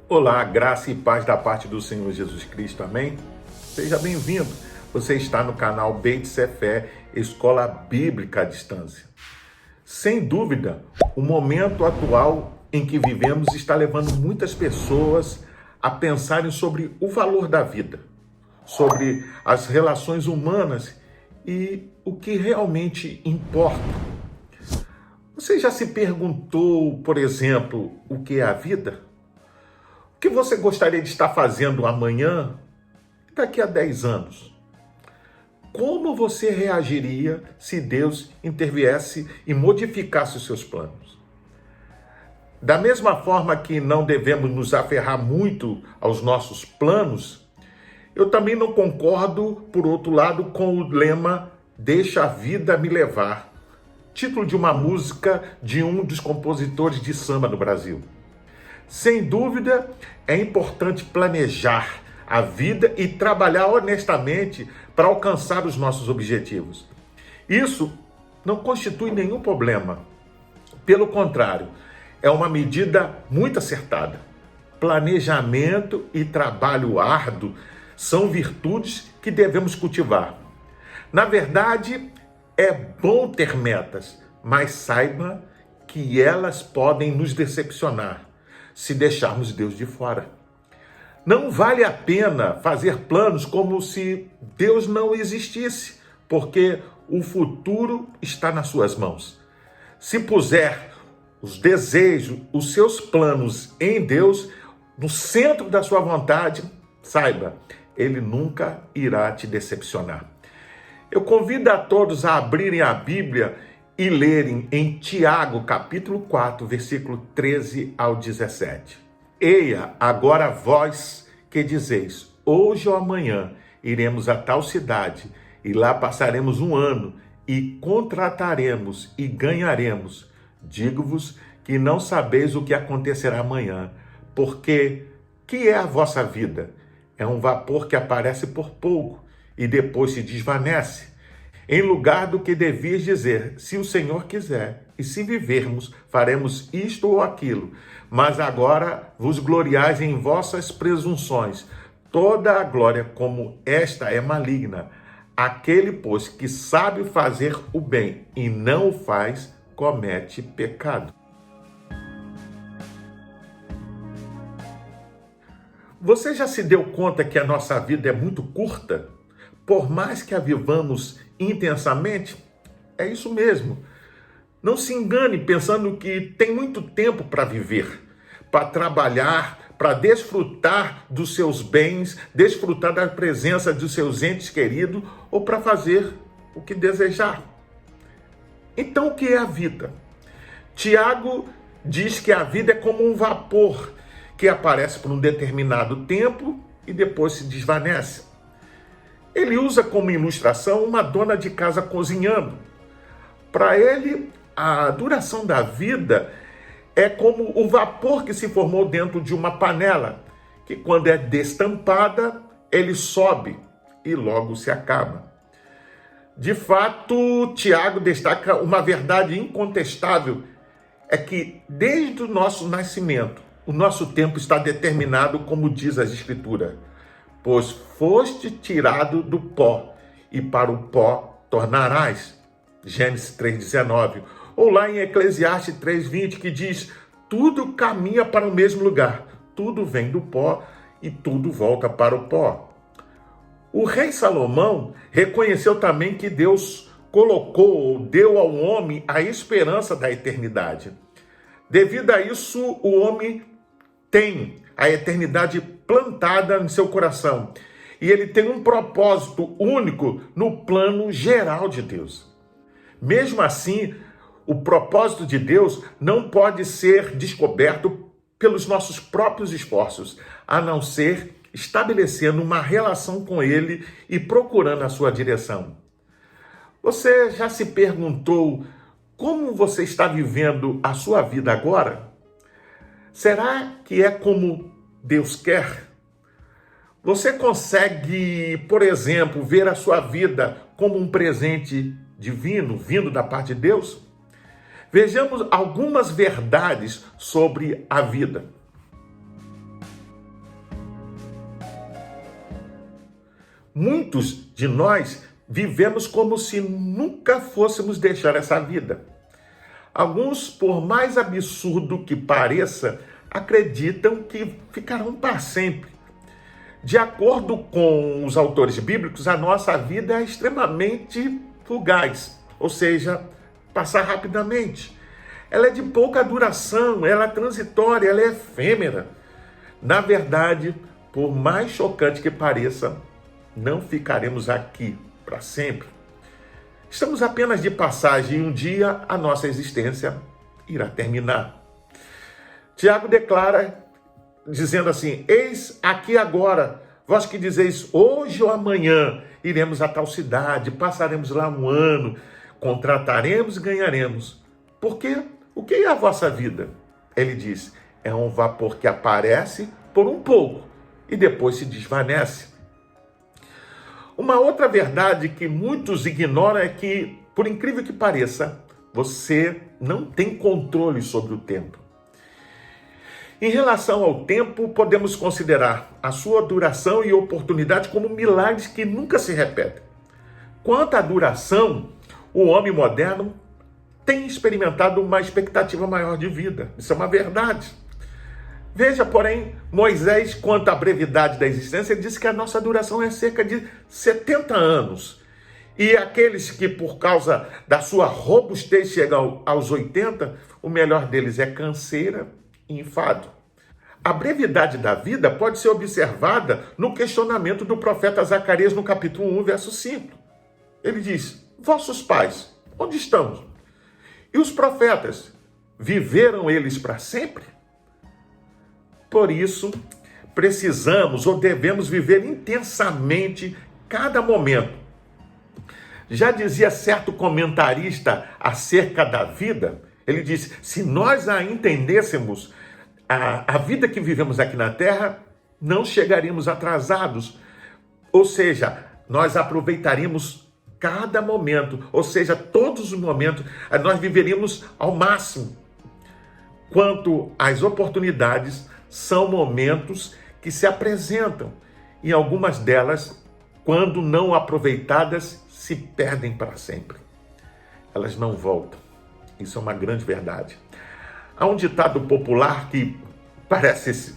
Olá, graça e paz da parte do Senhor Jesus Cristo, amém? Seja bem-vindo. Você está no canal Beit Sefer, Escola Bíblica à Distância. Sem dúvida, o momento atual em que vivemos está levando muitas pessoas a pensarem sobre o valor da vida, sobre as relações humanas e o que realmente importa. Você já se perguntou, por exemplo, o que é a vida? O que você gostaria de estar fazendo amanhã, daqui a 10 anos? Como você reagiria se Deus interviesse e modificasse os seus planos? Da mesma forma que não devemos nos aferrar muito aos nossos planos, eu também não concordo, por outro lado, com o lema "Deixa a vida me levar", título de uma música de um dos compositores de samba do Brasil. Sem dúvida, é importante planejar a vida e trabalhar honestamente para alcançar os nossos objetivos. Isso não constitui nenhum problema. Pelo contrário, é uma medida muito acertada. Planejamento e trabalho árduo são virtudes que devemos cultivar. Na verdade, é bom ter metas, mas saiba que elas podem nos decepcionar se deixarmos Deus de fora. Não vale a pena fazer planos como se Deus não existisse, porque o futuro está nas suas mãos. Se puser os desejos, os seus planos em Deus, no centro da sua vontade, saiba, Ele nunca irá te decepcionar. Eu convido a todos a abrirem a Bíblia e lerem em Tiago, capítulo 4, versículo 13 ao 17. Eia, agora vós que dizeis, hoje ou amanhã iremos a tal cidade, e lá passaremos um ano, e contrataremos e ganharemos. Digo-vos que não sabeis o que acontecerá amanhã, porque que é a vossa vida? É um vapor que aparece por pouco, e depois se desvanece. Em lugar do que devias dizer, se o Senhor quiser, e se vivermos, faremos isto ou aquilo. Mas agora vos gloriais em vossas presunções. Toda a glória como esta é maligna. Aquele, pois, que sabe fazer o bem e não o faz, comete pecado. Você já se deu conta que a nossa vida é muito curta? Por mais que a vivamos intensamente, é isso mesmo. Não se engane pensando que tem muito tempo para viver, para trabalhar, para desfrutar dos seus bens, desfrutar da presença dos seus entes queridos ou para fazer o que desejar. Então, o que é a vida? Tiago diz que a vida é como um vapor que aparece por um determinado tempo e depois se desvanece. Ele usa como ilustração uma dona de casa cozinhando. Para ele, a duração da vida é como o vapor que se formou dentro de uma panela, que quando é destampada, ele sobe e logo se acaba. De fato, Tiago destaca uma verdade incontestável, é que desde o nosso nascimento, o nosso tempo está determinado, como diz as Escrituras. Pois foste tirado do pó, e para o pó tornarás. Gênesis 3,19. Ou lá em Eclesiastes 3,20, que diz, tudo caminha para o mesmo lugar. Tudo vem do pó e tudo volta para o pó. O rei Salomão reconheceu também que Deus colocou ou deu ao homem a esperança da eternidade. Devido a isso, o homem tem a eternidade plantada em seu coração. E ele tem um propósito único no plano geral de Deus. Mesmo assim, o propósito de Deus não pode ser descoberto pelos nossos próprios esforços, a não ser estabelecendo uma relação com Ele e procurando a sua direção. Você já se perguntou como você está vivendo a sua vida agora? Será que é como Deus quer? Você consegue, por exemplo, ver a sua vida como um presente divino, vindo da parte de Deus? Vejamos algumas verdades sobre a vida. muitos de nós vivemos como se nunca fôssemos deixar essa vida. Alguns, por mais absurdo que pareça, acreditam que ficarão para sempre. De acordo com os autores bíblicos, a nossa vida é extremamente fugaz, ou seja, passar rapidamente. Ela é de pouca duração, ela é transitória, ela é efêmera. Na verdade, por mais chocante que pareça, não ficaremos aqui para sempre. Estamos apenas de passagem e um dia a nossa existência irá terminar. Tiago declara, dizendo assim: eis aqui agora, vós que dizeis hoje ou amanhã iremos a tal cidade, passaremos lá um ano, contrataremos e ganharemos. Por quê? O que é a vossa vida? Ele diz: é um vapor que aparece por um pouco e depois se desvanece. Uma outra verdade que muitos ignoram é que, por incrível que pareça, você não tem controle sobre o tempo. Em relação ao tempo, podemos considerar a sua duração e oportunidade como milagres que nunca se repetem. Quanto à duração, o homem moderno tem experimentado uma expectativa maior de vida. Isso é uma verdade. Veja, porém, Moisés, quanto à brevidade da existência, disse que a nossa duração é cerca de 70 anos. E aqueles que, por causa da sua robustez, chegam aos 80, o melhor deles é canseira e enfado. A brevidade da vida pode ser observada no questionamento do profeta Zacarias no capítulo 1, verso 5. Ele diz: vossos pais, onde estão? E os profetas, viveram eles para sempre? Por isso, precisamos ou devemos viver intensamente cada momento. Já dizia certo comentarista acerca da vida, ele disse: se nós a entendêssemos, a vida que vivemos aqui na Terra, não chegaríamos atrasados. Ou seja, nós aproveitaríamos cada momento, ou seja, todos os momentos, nós viveríamos ao máximo. Quanto às oportunidades, são momentos que se apresentam e algumas delas, quando não aproveitadas, se perdem para sempre. Elas não voltam. Isso é uma grande verdade. Há um ditado popular que parece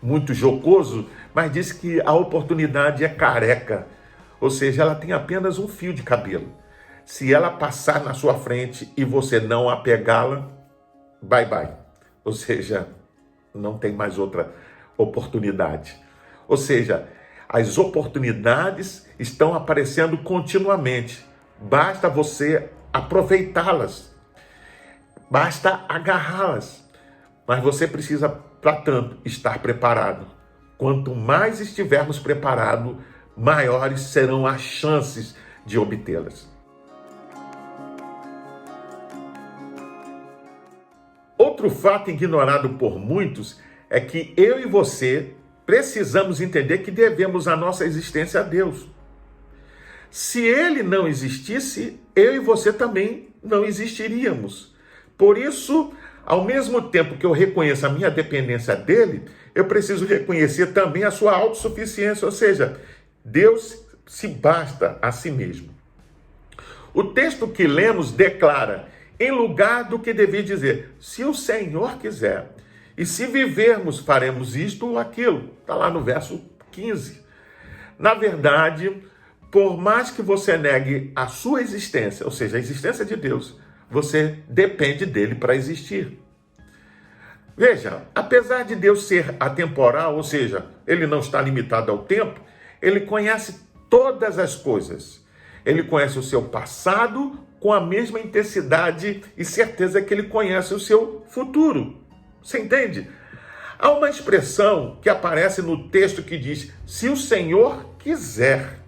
muito jocoso, mas diz que a oportunidade é careca, ou seja, ela tem apenas um fio de cabelo. Se ela passar na sua frente e você não a pegá-la, bye bye. Ou seja, não tem mais outra oportunidade. Ou seja, as oportunidades estão aparecendo continuamente. Basta você aproveitá-las. Basta agarrá-las. Mas você precisa, para tanto, estar preparado. Quanto mais estivermos preparados, maiores serão as chances de obtê-las. Outro fato ignorado por muitos é que eu e você precisamos entender que devemos a nossa existência a Deus. Se Ele não existisse, eu e você também não existiríamos. Por isso, ao mesmo tempo que eu reconheço a minha dependência dEle, eu preciso reconhecer também a sua autossuficiência, ou seja, Deus se basta a si mesmo. O texto que lemos declara: em lugar do que devia dizer, se o Senhor quiser, e se vivermos, faremos isto ou aquilo. Está lá no verso 15. Na verdade, por mais que você negue a sua existência, ou seja, a existência de Deus, você depende dele para existir. Veja, apesar de Deus ser atemporal, ou seja, ele não está limitado ao tempo, ele conhece todas as coisas. Ele conhece o seu passado com a mesma intensidade e certeza que ele conhece o seu futuro. Você entende? Há uma expressão que aparece no texto que diz: se o Senhor quiser.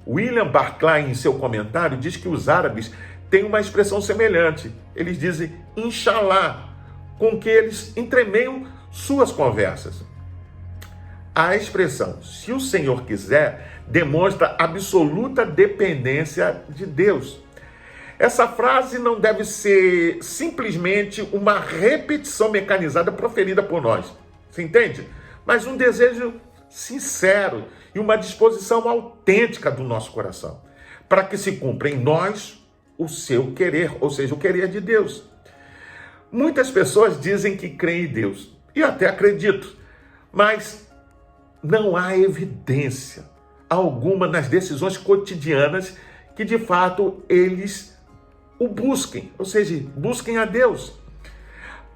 William Barclay, em seu comentário, diz que os árabes têm uma expressão semelhante. Eles dizem Inshallah, com que eles entremeiam suas conversas. A expressão se o Senhor quiser demonstra absoluta dependência de Deus. Essa frase não deve ser simplesmente uma repetição mecanizada proferida por nós. Você entende? Mas um desejo sincero e uma disposição autêntica do nosso coração, para que se cumpra em nós o seu querer, ou seja, o querer de Deus. Muitas pessoas dizem que creem em Deus, e eu até acredito, mas não há evidência alguma nas decisões cotidianas que de fato eles o busquem, ou seja, busquem a Deus.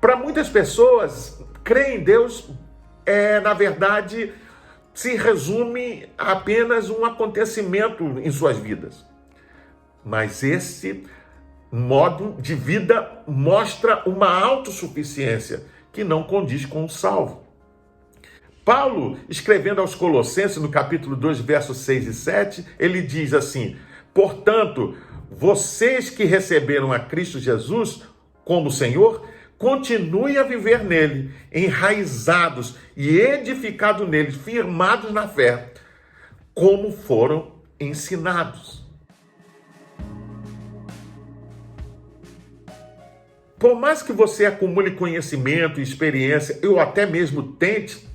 Para muitas pessoas, crer em Deus na verdade, se resume a apenas um acontecimento em suas vidas. Mas esse modo de vida mostra uma autossuficiência que não condiz com o salvo. Paulo, escrevendo aos Colossenses, no capítulo 2, versos 6 e 7, ele diz assim: portanto, vocês que receberam a Cristo Jesus como Senhor, continuem a viver nele, enraizados e edificados nele, firmados na fé, como foram ensinados. Por mais que você acumule conhecimento e experiência, ou até mesmo tente,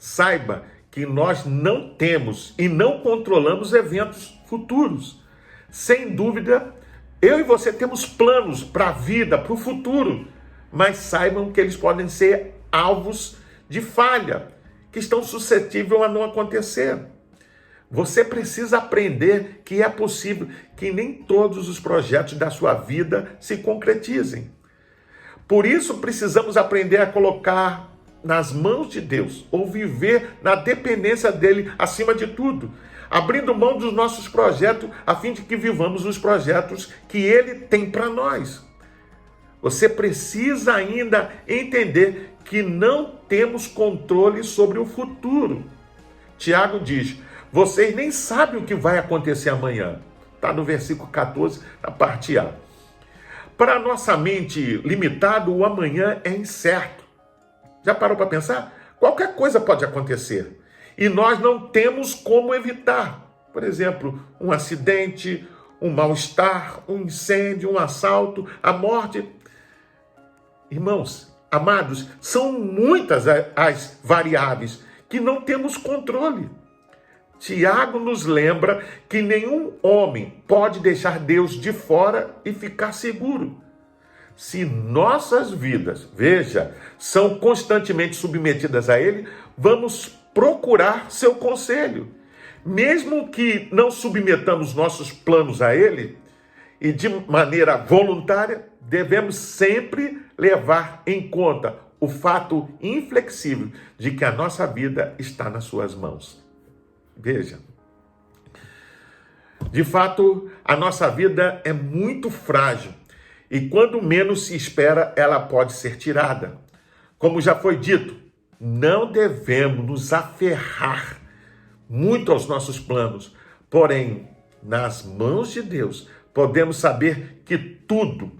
saiba que nós não temos e não controlamos eventos futuros. Sem dúvida, eu e você temos planos para a vida, para o futuro, mas saibam que eles podem ser alvos de falha, que estão suscetíveis a não acontecer. Você precisa aprender que é possível que nem todos os projetos da sua vida se concretizem. Por isso, precisamos aprender a colocar nas mãos de Deus, ou viver na dependência dele acima de tudo, abrindo mão dos nossos projetos, a fim de que vivamos os projetos que ele tem para nós. Você precisa ainda entender que não temos controle sobre o futuro. Tiago diz: vocês nem sabem o que vai acontecer amanhã. Está no versículo 14, na parte A. Para a nossa mente limitada, o amanhã é incerto. Já parou para pensar? Qualquer coisa pode acontecer. E nós não temos como evitar. Por exemplo, um acidente, um mal-estar, um incêndio, um assalto, a morte. Irmãos, amados, são muitas as variáveis que não temos controle. Tiago nos lembra que nenhum homem pode deixar Deus de fora e ficar seguro. Se nossas vidas, veja, são constantemente submetidas a Ele, vamos procurar seu conselho. Mesmo que não submetamos nossos planos a Ele, e de maneira voluntária, devemos sempre levar em conta o fato inflexível de que a nossa vida está nas suas mãos. Veja, de fato, a nossa vida é muito frágil e quando menos se espera, ela pode ser tirada. Como já foi dito, não devemos nos aferrar muito aos nossos planos, porém, nas mãos de Deus, podemos saber que tudo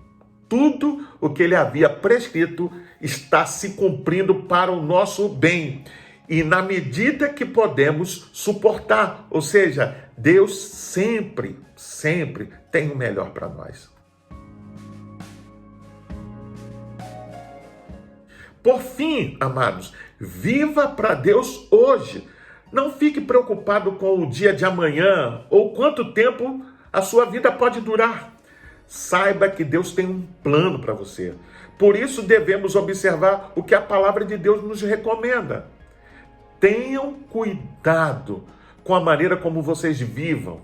o que Ele havia prescrito está se cumprindo para o nosso bem. E na medida que podemos suportar, ou seja, Deus sempre tem o melhor para nós. Por fim, amados, viva para Deus hoje. Não fique preocupado com o dia de amanhã ou quanto tempo a sua vida pode durar. Saiba que Deus tem um plano para você. Por isso devemos observar o que a palavra de Deus nos recomenda. Tenham cuidado com a maneira como vocês vivam,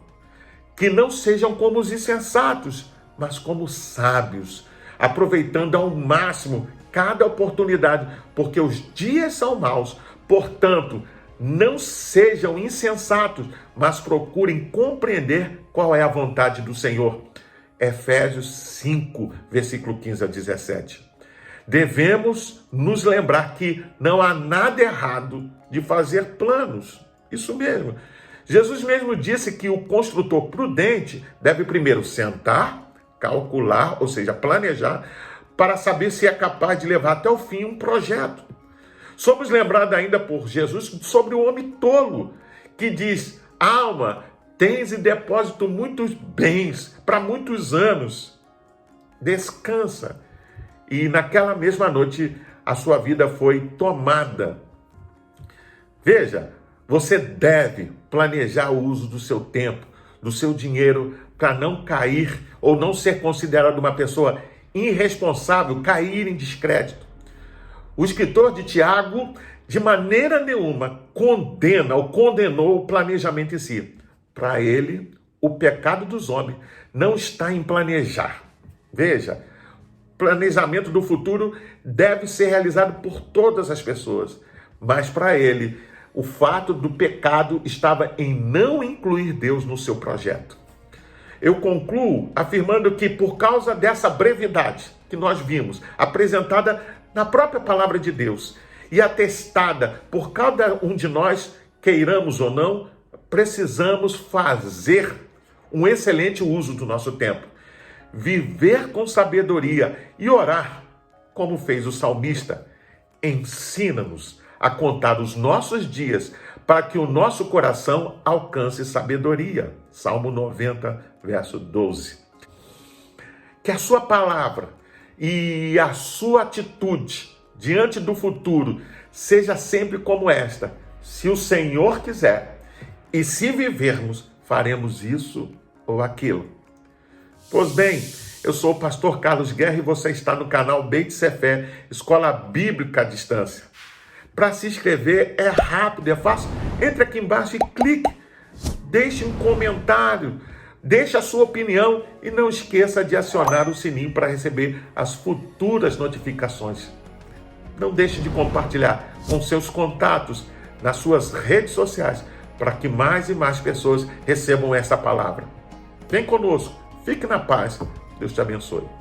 que não sejam como os insensatos, mas como sábios, aproveitando ao máximo cada oportunidade, porque os dias são maus. Portanto, não sejam insensatos, mas procurem compreender qual é a vontade do Senhor. Efésios 5, versículo 15 a 17. Devemos nos lembrar que não há nada errado de fazer planos. Isso mesmo. Jesus mesmo disse que o construtor prudente deve primeiro sentar, calcular, ou seja, planejar, para saber se é capaz de levar até o fim um projeto. Somos lembrados ainda por Jesus sobre o homem tolo, que diz: alma, tens em depósito muitos bens para muitos anos. Descansa. E naquela mesma noite a sua vida foi tomada. Veja, Você deve planejar o uso do seu tempo, do seu dinheiro, para não cair ou não ser considerado uma pessoa irresponsável, cair em descrédito. O escritor de Tiago, de maneira nenhuma, condena ou condenou o planejamento em si. Para ele, o pecado dos homens não está em planejar. Veja, planejamento do futuro deve ser realizado por todas as pessoas, mas para ele, o fato do pecado estava em não incluir Deus no seu projeto. Eu concluo afirmando que por causa dessa brevidade que nós vimos, apresentada na própria palavra de Deus e atestada por cada um de nós, queiramos ou não, precisamos fazer um excelente uso do nosso tempo. Viver com sabedoria e orar, como fez o salmista. Ensina-nos a contar os nossos dias para que o nosso coração alcance sabedoria. Salmo 90, verso 12. Que a sua palavra e a sua atitude diante do futuro seja sempre como esta. Se o Senhor quiser e se vivermos, faremos isso ou aquilo. Pois bem, eu sou o pastor Carlos Guerra e você está no canal Beit Sefer, Escola Bíblica à Distância. Para se inscrever é rápido, é fácil. Entre aqui embaixo e clique. Deixe um comentário. Deixe a sua opinião e não esqueça de acionar o sininho para receber as futuras notificações. Não deixe de compartilhar com seus contatos nas suas redes sociais para que mais e mais pessoas recebam essa palavra. Vem conosco. Fique na paz. Deus te abençoe.